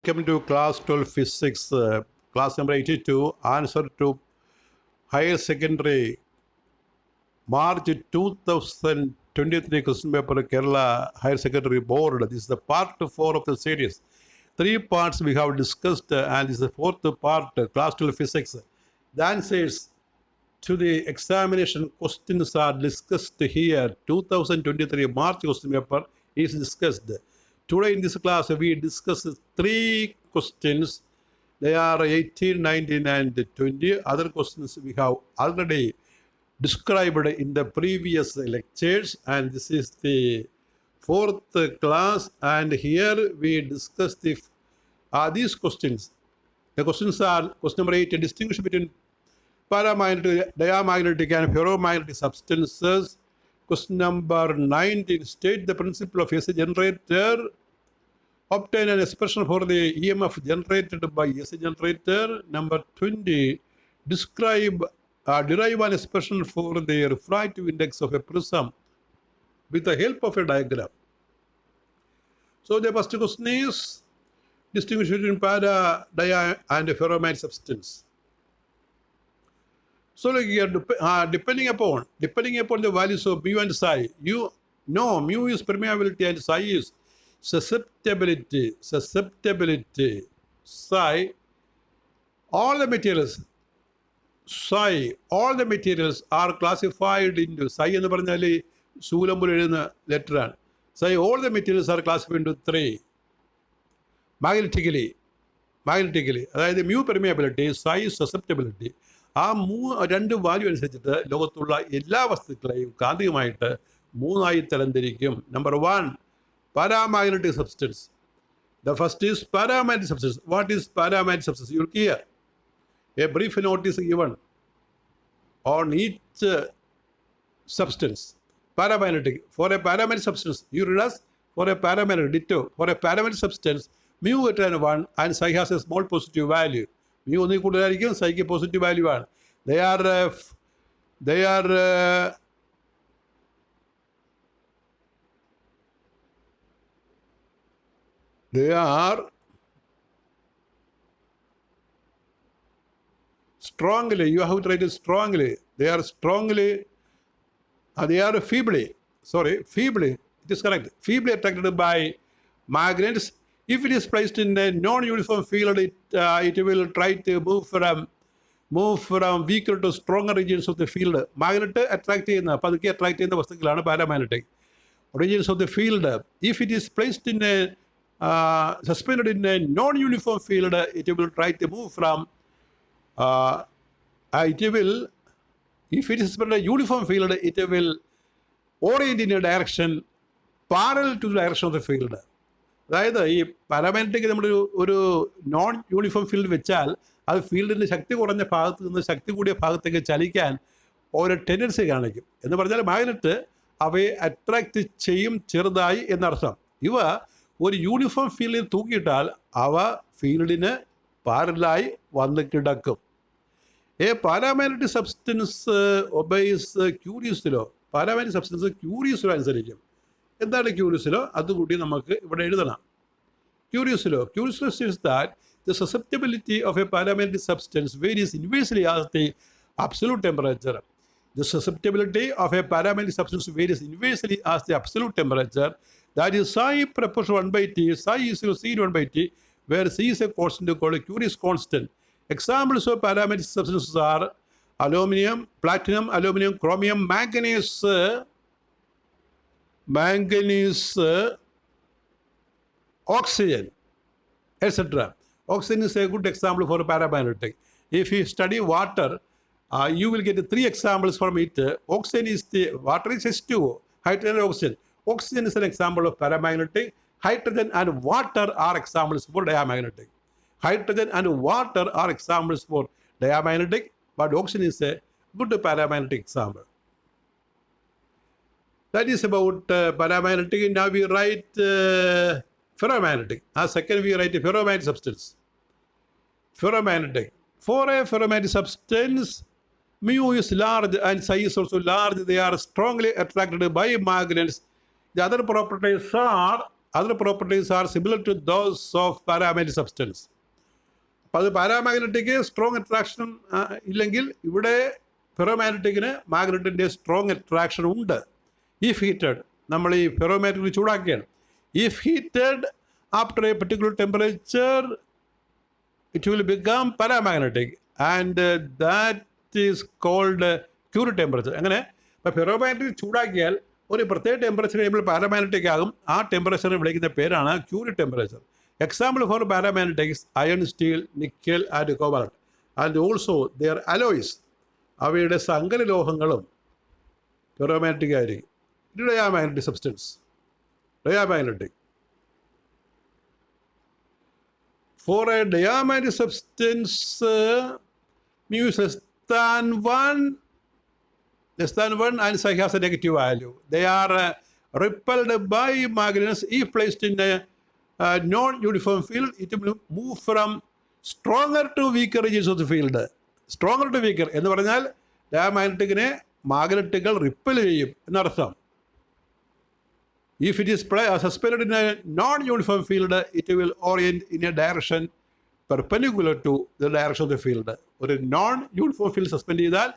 Welcome to class 12 physics, class number 82, answer to higher secondary March 2023 question paper Kerala Higher Secondary Board. This is the part 4 of the series. 3 parts we have discussed and this is the fourth part, class 12 physics. The answers to the examination questions are discussed here. 2023 March question paper is discussed. Today in this class we discuss 3 questions. They are 18, 19 and 20. Other questions we have already described in the previous lectures, and this is the fourth class, and here we discuss these questions. The questions are question number 8, distinguish between paramagnetic, diamagnetic and ferromagnetic substances. Question number 19, state the principle of AC generator. Obtain an expression for the EMF generated by AC generator. Number 20, derive an expression for the refractive index of a prism with the help of a diagram. So the first question is, distinguish between para, dia and ferromagnetic substance. So like here, depending upon the values of mu and psi, you know mu is permeability and psi is susceptibility. Psi, all the materials are classified into psi എന്ന് പറഞ്ഞാൽ ശൂലംബുൽ എഴുതുന്ന ലെറ്ററാണ്. Psi, all the materials are classified into 3. Magnetically, അതായത് mu permeability, psi susceptibility. ആ രണ്ട് value അനുസരിച്ചിട്ട് ലോകത്തുള്ള എല്ലാ വസ്തുക്കളെയും കാന്തികമായിട്ട് 3 തരംതിരിക്കും. Number 1, paramagnetic substance. The first is paramagnetic substance. What is paramagnetic substance? You will hear a brief note is given on each substance. Paramagnetic. For a paramagnetic substance, you read as for a paramagnetic ditto. For a paramagnetic substance, mu greater than 1 and psi has a small positive value. mu ഒന്നിൽ കൂടുതലായിരിക്കും, psiക്ക് positive value ആണ്. They are strongly, you have to write it strongly. They are feebly, it is correct, feebly attracted by magnets. If it is placed in a non-uniform field, it will try to move from weaker to stronger regions of the field. Magnet attract ചെയ്യുന്ന വസ്തുക്കളാണ് paramagnetic regions of the field. If it is placed in a suspended in a non-uniform field, it will try to move from if it is suspended in a uniform field, it will orient in a direction parallel to the direction of the field. അതായത് ഈ paramagnetic നമ്മൾ ഒരു non uniform field വെച്ചാൽ അത് ഫീൽഡിൻ്റെ ശക്തി കുറഞ്ഞ ഭാഗത്ത് നിന്ന് ശക്തി കൂടിയ ഭാഗത്തേക്ക് ചലിക്കാൻ ഒരു ടെൻഡൻസി കാണിക്കും. എന്ന് പറഞ്ഞാൽ മാഗ്നറ്റ് അവയെ അട്രാക്റ്റ് ചെയ്യും ചെറുതായി എന്നർത്ഥം. ഇവ ഒരു യൂണിഫോം ഫീൽഡിൽ തൂക്കിയിട്ടാൽ അവ ഫീൽഡിന് പാരലായി വന്ന് കിടക്കും. Paramagnetic substance obeys Curie's law. Paramagnetic substance Curie's law അനുസരിക്കും. എന്താണ് ക്യൂരിയസ് ലോ? അതുകൂടി നമുക്ക് ഇവിടെ എഴുതണം. Curiously says that the susceptibility of a paramagnetic substance varies inversely as the absolute temperature. The susceptibility of a paramagnetic substance varies inversely as the absolute temperature. That is psi proportion 1/T, psi is equal to C 1/T, where C is a constant called a Curie's constant. Examples of paramagnetic substances are aluminum, platinum, chromium, manganese, oxygen, etc. Oxygen is a good example for paramagnetic. If you study water, you will get 3 examples from it. Oxygen is water is H2O, hydrogen and oxygen. Oxygen is an example of paramagnetic. Hydrogen and water are examples for diamagnetic. But oxygen is a good paramagnetic example. That is about paramagnetic. Now we write ferromagnetic. Second we write a ferromagnetic substance. Ferromagnetic. For a ferromagnetic substance, mu is large and psi is also large. They are strongly attracted by magnets. The other properties are other properties are similar to those of paramagnetic substance. അപ്പോൾ അത് paramagnetic strong attraction ഇല്ലെങ്കിൽ ഇവിടെ ഫെറോമാഗ്നറ്റിക്കിന് മാഗ്നറ്റിൻ്റെ strong attraction ഉണ്ട്. If heated, നമ്മൾ ഈ ferromagnetic ചൂടാക്കിയാണ്. If heated after a particular temperature it will become paramagnetic and that is called Curie temperature. അങ്ങനെ ഇപ്പോൾ ഫെറോമാഗ്നറ്റിക് ചൂടാക്കിയാൽ ഒരു പ്രത്യേക ടെമ്പറേച്ചർ കഴിയുമ്പോൾ പാരാമാഗ്നറ്റിക് ആകും. ആ ടെമ്പറേച്ചറിനെ വിളിക്കുന്ന പേരാണ് Curie temperature. Example for paramagnetics iron, steel, nickel and cobalt and also their alloys. അവയുടെ സങ്കരലോഹങ്ങളും ഫെറോമാഗ്നറ്റിക് ആയിരിക്കും. ഇത് diamagnetic substance. Diamagnetic. For a diamagnetic substance mu is less than 1 and psi has a negative value. They are repelled by magnets. If placed in a non-uniform field, it will move from stronger to weaker regions of the field. Stronger to weaker എന്ന് പറഞ്ഞാൽ ഡയാമാഗ്നറ്റിക്കിനെ മാഗ്നറ്റുകൾ ripple ചെയ്യും എന്നർത്ഥം. If it is suspended in a non-uniform field, it will orient in a direction perpendicular to the direction of the field. ഒരു non uniform field suspend ചെയ്താൽ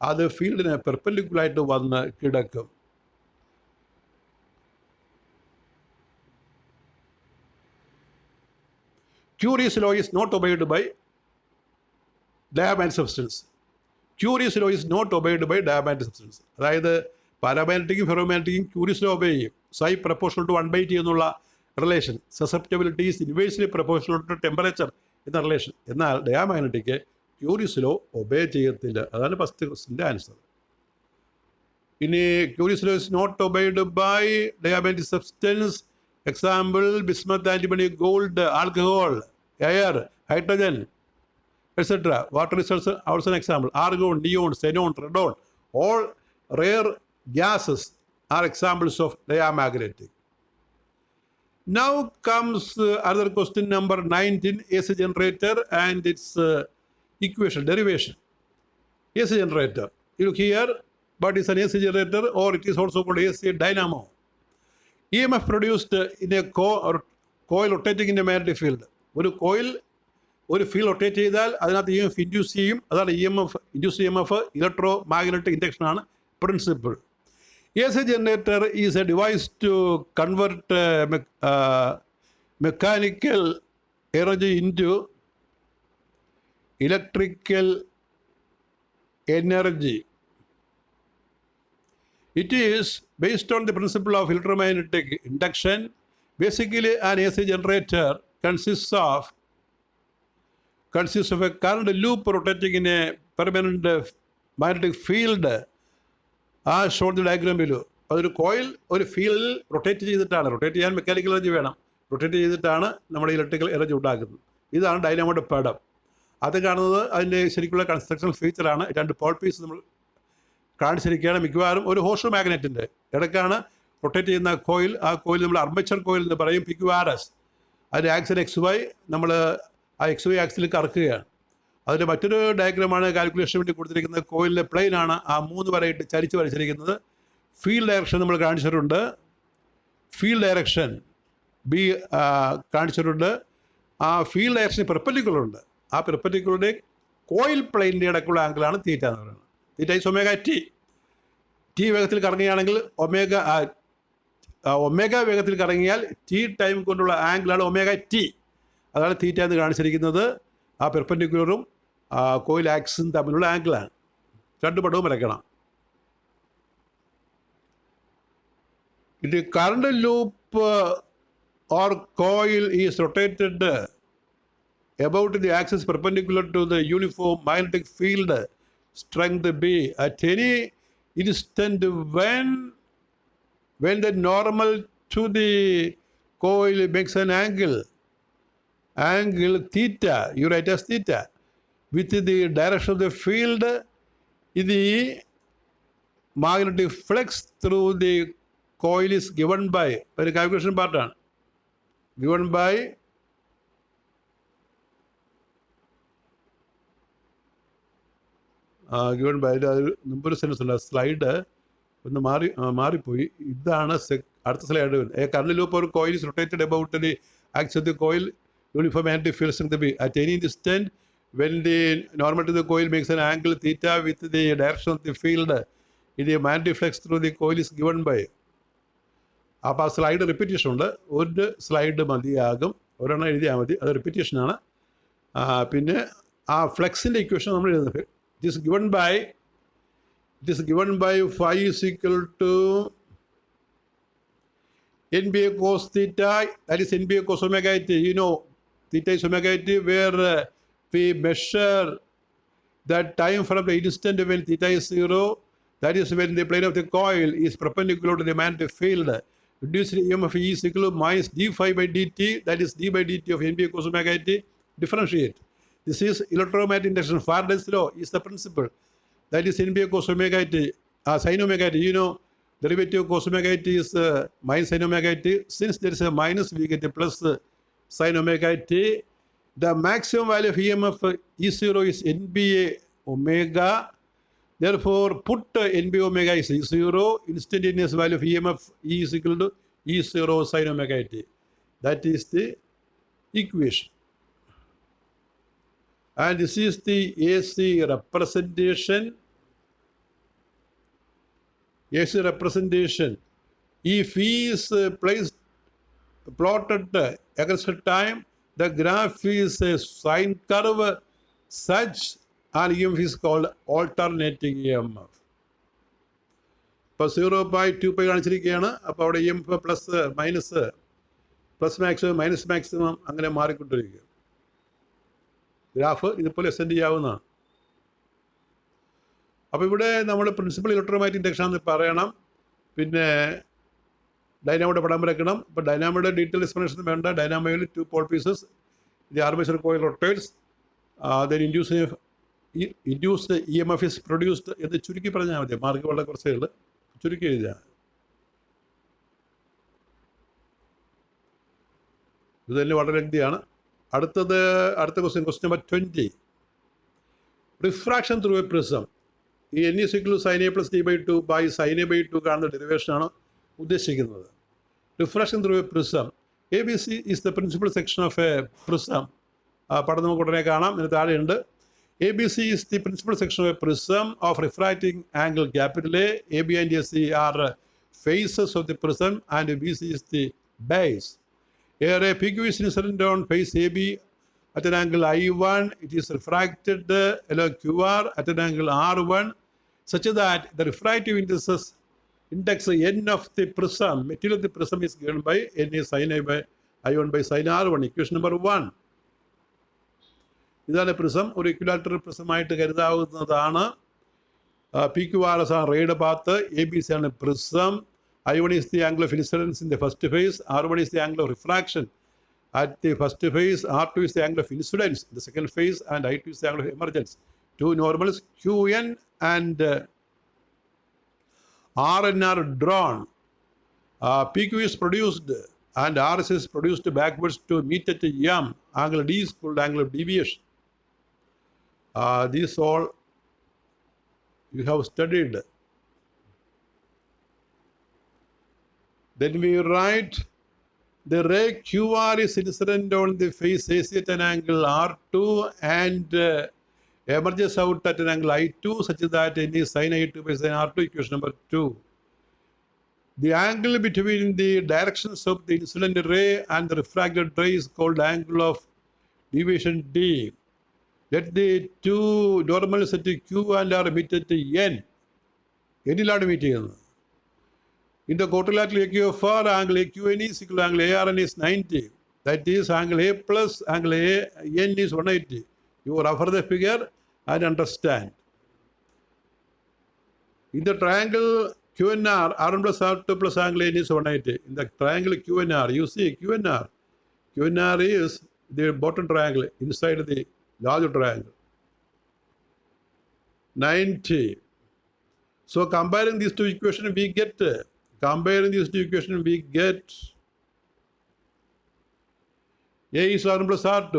അത് ഫീൽഡിന് പെർപെൻഡിക്കുലറായിട്ട് വന്ന് കിടക്കും. Curie's law is not obeyed by diamagnetic substance. Curie's law is not obeyed by diamagnetic substance. അതായത് പാരാമാഗ്നറ്റിക്കും ഫെറോമാഗ്നറ്റിക്കും Curie's law obey ചെയ്യും. സൈ പ്രപ്പോർഷണൽ ടു 1/t എന്നുള്ള relation. Susceptibility is inversely proportional to temperature എന്ന റിലേഷൻ. എന്നാൽ diamagnetic Curie's law obey ചെയ്യത്തില്ല. അതാണ് first ക്വസ്റ്റിൻ്റെ ആൻസർ. ഇനി Curie's law is not obeyed by diamagnetic substance. Example bismuth, antimony, gold, alcohol, air, hydrogen etcetera. Water is also an example. Argon, neon, xenon, radon, all rare gases are examples of diamagnetic. Now comes other question number 19, AC generator and its equation, derivation. AC generator, you look here, but it's an AC generator or it is also called AC dynamo. EMF produced in a coil rotating in a magnetic field. ഒരു coil ഒരു field rotate ചെയ്താൽ അതിനകത്ത് EMF induce ചെയ്യും. അതാണ് EMF, induce EMF, electro magnetic ഇൻഡക്ഷനാണ് principle. AC generator is a device to convert mechanical energy into electrical energy. It is based on the principle of electromagnetic induction. Basically, an AC generator consists of a current loop rotating in a permanent magnetic field. ആ short diagram below. അതൊരു coil ഒരു ഫീൽഡിൽ rotate ചെയ്തിട്ടാണ്, rotate ചെയ്യാൻ mechanical energy വേണം, rotate ചെയ്തിട്ടാണ് നമ്മുടെ electrical energy ഉണ്ടാക്കുന്നത്. ഇതാണ് ഡൈനാമോയുടെ പടം. അത് കാണുന്നത് അതിൻ്റെ ശരിക്കുള്ള കൺസ്ട്രക്ഷൻ ഫീച്ചറാണ്. 2 പോൾ പീസ് നമ്മൾ കാണിച്ചിരിക്കുകയാണ്. മിക്കവാറും ഒരു ഹോഴ്സ് മാഗ്നറ്റിൻ്റെ ഇടയ്ക്കാണ് റൊട്ടേറ്റ് ചെയ്യുന്ന കോയിൽ. ആ കോയിൽ നമ്മൾ അർമേച്ചർ കോയിൽ എന്ന് പറയും, PQRS. അതിൻ്റെ ആക്സിൽ XY, നമ്മൾ ആ XY ആക്സിൽ കറക്കുകയാണ്. അതിൻ്റെ മറ്റൊരു ഡയഗ്രമാണ് കാൽക്കുലേഷന് വേണ്ടി കൊടുത്തിരിക്കുന്നത്. കോയിലിലെ പ്ലെയിനാണ് ആ 3 വരയിട്ട് ചരിച്ച് വരച്ചിരിക്കുന്നത്. ഫീൽഡ് ഡയറക്ഷൻ നമ്മൾ കാണിച്ചിട്ടുണ്ട്. ഫീൽഡ് ഡയറക്ഷൻ B കാണിച്ചിട്ടുണ്ട്. ആ ഫീൽഡ് ഡയറക്ഷൻ പെർപെൻഡിക്കുലർ ഉണ്ട്. ആ പെർപെൻഡിക്കുലറുടെ കോയിൽ പ്ലെയിനിൻ്റെ ഇടയ്ക്കുള്ള ആംഗിളാണ് തീറ്റ എന്ന് പറയുന്നത്. Theta is ωt. T വേഗത്തിൽ കറങ്ങുകയാണെങ്കിൽ ഒമേഗ വേഗത്തിൽ കറങ്ങിയാൽ T ടൈം കൊണ്ടുള്ള ആംഗിളാണ് ωt. അതാണ് തീറ്റ എന്ന് കാണിച്ചിരിക്കുന്നത്. ആ പെർപെൻഡിക്കുലറും കോയിൽ ആക്സും തമ്മിലുള്ള ആംഗിളാണ്. 2 പടവും വരയ്ക്കണം. The current loop or coil is rotated about the axis perpendicular to the uniform magnetic field strength B at any instant when the normal to the coil makes an angle theta, you write as theta, with the direction of the field, the magnetic flux through the coil is given by ഒരു calculation പാർട്ടാണ്. given by മുമ്പൊരു sentence ഉണ്ട്. Slide ഒന്ന് മാറിപ്പോയി. ഇതാണ് അടുത്ത slide വരും. A current loop or coil is rotated about the axis of the coil. Uniform magnetic field strength be at any instant when the normal to the coil makes an angle theta with the direction of the field. The magnetic flux through the coil is given by. അപ്പോൾ ആ slide repetition ഉണ്ട്. ഒരു slide മതിയാകും, ഒരെണ്ണം എഴുതിയാൽ മതി, അത് റിപ്പീറ്റേഷനാണ്. പിന്നെ ആ ഫ്ലെക്സിൻ്റെ ഇക്വേഷൻ നമ്മൾ എഴുതുന്നത് it is given by phi is equal to NBA cos theta, that is NBA cos omega t. You know, theta is omega t, where we measure the time from the instant when theta is 0, that is when the plane of the coil is perpendicular to the magnetic field. Reduced EMF is equal to minus d phi by dt, that is d by dt of NBA cos omega t. Differentiate. This is electromagnetic induction. Faraday's law is the principle. That is NBA cos omega t, sin omega t. You know, derivative of cos omega t is minus sin omega t. Since there is a minus, we get a plus sin omega t. The maximum value of EMF E0 is NBA omega. Therefore, put NBA omega is E0. Instantaneous value of EMF E is equal to E0 sin omega t. That is the equation. And this is the AC representation. AC representation. If E is plotted against time, the graph is a sine curve such an EMF is called alternating EMF. ഇപ്പോൾ 0.25 കാണിച്ചിരിക്കുകയാണ്. അപ്പോൾ അവിടെ EMF plus maximum minus maximum അങ്ങനെ മാറിക്കൊണ്ടിരിക്കുക. Graph ഇതുപോലെ extend ചെയ്യാവുന്നതാണ്. അപ്പോൾ ഇവിടെ നമ്മൾ principal electromagnetic induction എന്ന് പറയണം. പിന്നെ ഡൈനാമോയുടെ പടം വരയ്ക്കണം. ഇപ്പോൾ ഡൈനാമോയുടെ ഡീറ്റെയിൽ എക്സ്പ്ലനേഷൻ വേണ്ട. ഡൈനാമോയിൽ 2 pole pieces, the armature coil rotates, then induced EMF is produced എന്ന് ചുരുക്കി പറഞ്ഞാൽ മതി. മാർക്ക് വളരെ കുറച്ചേ ഉള്ളൂ, ചുരുക്കി എഴുതിയാൽ. ഇത് തന്നെ വളരെ ലംഘിയാണ്. അടുത്ത question number 20. Refraction through A prism. ഈ N is equal to sin A plus D by 2 by sin A by 2 കാണുന്ന ഡെറിവേഷനാണ് ഉദ്ദേശിക്കുന്നത്. Refraction through A prism. ABC is the principal section of a prism. പടം നമുക്ക് ഉടനെ കാണാം, ഇതിന് താഴെയുണ്ട്. ABC is the principal section of a prism of refracting angle capital A. AB and AC are faces of the prism and BC is the base. Here a PQ is incident on face AB at an angle I1. It is refracted along QR at an angle R1 such that the refractive index N of the prism, material of the prism is given by N is sin A by I1 by sin R1. Equation number 1. ഇതാണ് prism. ഒരു equilateral പ്രിസമായിട്ട് കരുതാവുന്നതാണ്. PQR is a ray path. ABC ആണ് prism. I1 is the angle of incidence in the first phase. R1 is the angle of refraction at the first phase. R2 is the angle of incidence in the second phase, and I2 is the angle of emergence. Two normals QN and RN are drawn. PQ is produced and RS is produced backwards to meet at M. Angle D is called angle of deviation. These all you have studied. Then we write the ray QR is incident on the face AC at an angle R2 and emerges out at an angle I2 such that N is sin I2 by sin R2. Equation number 2. The angle between the directions of the incident ray and the refracted ray is called angle of deviation D. Let the two normals at Q and R meet at N. N-ലാണ് meet ചെയ്യുന്നത്. In the quadrilateral AQFR, angle AQN is equal to angle ARN is 90. That is angle A plus angle AN is 180. You refer the figure and understand. In the triangle QNR, R1 plus R2 plus angle N is 180. In the triangle QNR, you see QNR. QNR is the bottom triangle inside the larger triangle. 90. So comparing these two equations, we get A is R1 plus R2.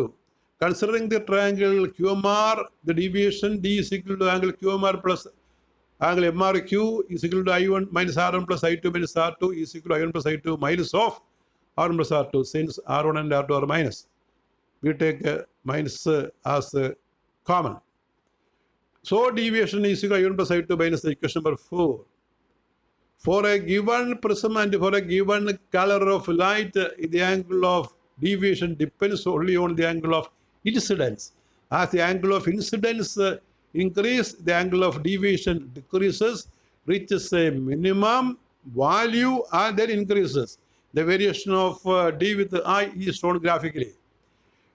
Considering the triangle QMR, the deviation D is equal to angle QMR plus Angle MRQ is equal to I1 minus R1 plus I2 minus R2 is equal to I1 plus I2 minus of R1 plus R2. Since R1 and R2 are minus, we take minus as common. So deviation is equal to I1 plus I2 minus the equation number 4. For a given prism and for a given color of light, the angle of deviation depends only on the angle of incidence. As the angle of incidence increases, the angle of deviation decreases, reaches a minimum value and then increases. The variation of d with I is shown graphically.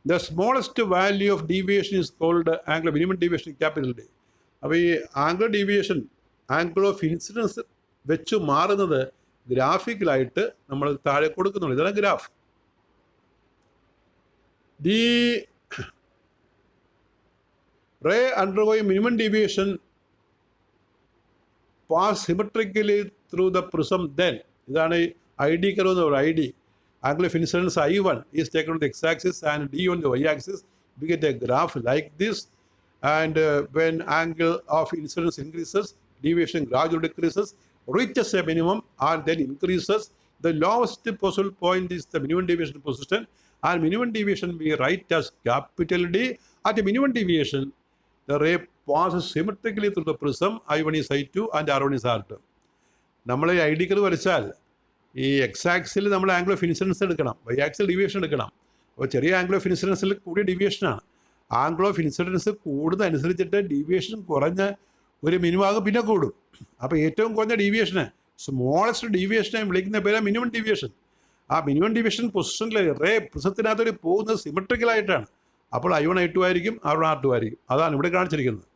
The smallest value of deviation is called angle of minimum deviation, capital D. അപ്പോൾ ഈ angle deviation angle of incidence വെച്ച് മാറുന്നത് ഗ്രാഫിക്കലായിട്ട് നമ്മൾ താഴെ കൊടുക്കുന്നുള്ളൂ. ഇതാണ് graph. The ray undergoing minimum deviation pass symmetrically through the prism then. ഇതാണ് ഐ ഡി കർവ് എന്ന് പറയുന്നത്. I D angle of incidence I1 is taken on the x-axis and D on the y-axis. We get a graph like this, and when angle of incidence increases, deviation gradually decreases, reaches a minimum and then increases. The lowest possible point is the minimum deviation position, and minimum deviation we write as capital D. At the minimum deviation, the ray passes symmetrically through the prism. I1 is I2 and R1 is R2. നമ്മൾ I D curve വരച്ചാൽ ഈ X axle നമ്മൾ angle of incidents എടുക്കണം, Y axle deviation എടുക്കണം. അപ്പോൾ ചെറിയ angle of ഇൻസിഡൻസിൽ കൂടിയ ഡീവിയേഷനാണ്. Angle of incidents കൂടുന്നതനുസരിച്ചിട്ട് deviation കുറഞ്ഞ ഒരു മിനിമം പിന്നെ കൂടും. അപ്പോൾ ഏറ്റവും കുറഞ്ഞ ഡീവിയേഷന്, സ്മോളസ്റ്റ് ഡീവിയേഷനെ വിളിക്കുന്ന പേരാണ് മിനിമം ഡീവിയേഷൻ. ആ മിനിമം ഡീവിയേഷൻ പൊസിഷനിൽ റേ പ്രിസത്തിനകത്തൊരു പോകുന്നത് സിമെട്രിക്കലായിട്ടാണ്. അപ്പോൾ I1 I2 ആയിരിക്കും, R1 R2 ആയിരിക്കും. അതാണ് ഇവിടെ കാണിച്ചിരിക്കുന്നത്.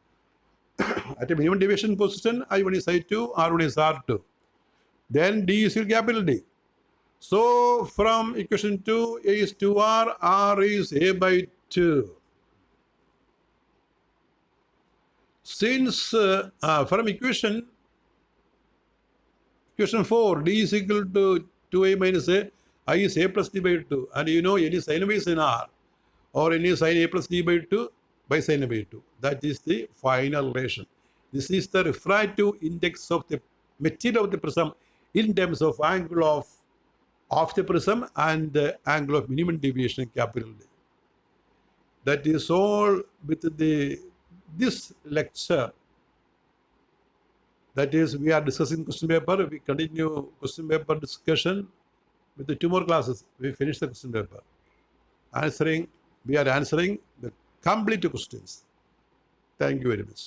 At minimum deviation position I1 is I2, R1 is R2. Then D is capital D. So from equation 2, A is 2R, R is A by 2. Since from equation 4, D is equal to 2A minus A, I is A plus D by 2. And you know any sin of A is in R, or any sin A plus D by 2 by sin A by 2. That is the final relation. This is the refractive index of the material of the prism in terms of angle of the prism and the angle of minimum deviation, capital D. That is all with this lecture. That is, we are discussing question paper. We continue question paper discussion with the 2 more classes. We finish the question paper. We are answering the complete questions. Thank you very much.